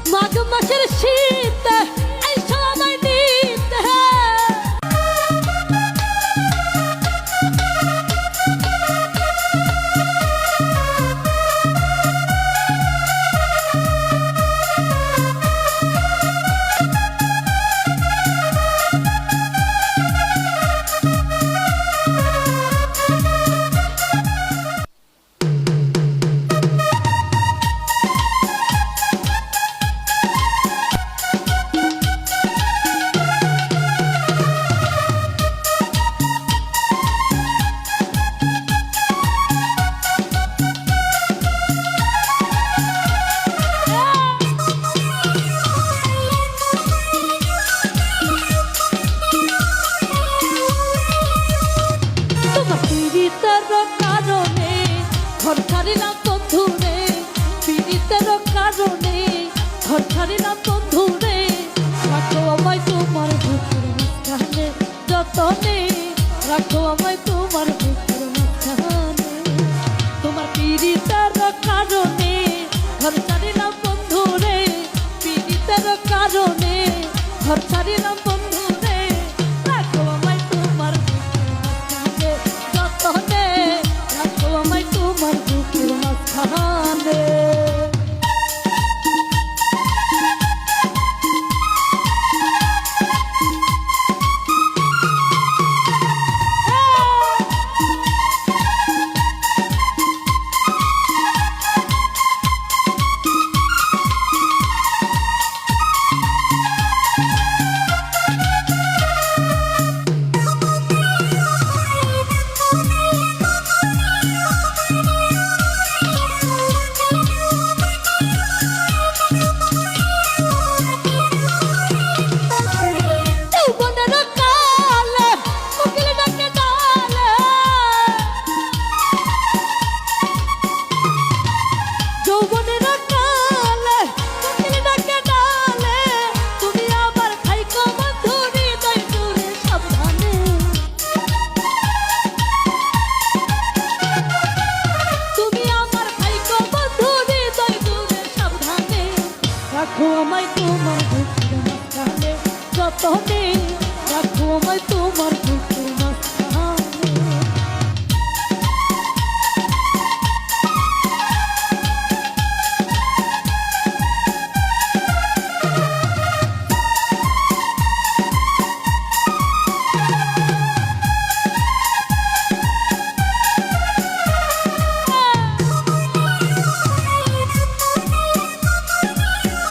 মাঘ মাসের শীত আইছো আমায় নিতে ঘর ছাড়িলাম বন্ধুরে পীড়িতের কারণে ঘর ছাড়িলাম বন্ধুরে রাখো আমায় তোমার বুকের মাঝখানে যতনে রাখো আমায় তোমার বুকের মাঝখানে তোমার পীড়িতের কারণে ঘর ছাড়িলাম বন্ধুরে পীড়িতের কারণে ঘর ছাড়িলাম বন্ধুরে রাখো আমায় তোমার বুকের মাঝখানে যতনে রাখো আমায় তোমার বুকের মাঝখানে রাখো আমায় তোমার বুকের মাঝখানে যতনে রাখো আমায় তোমার বুকের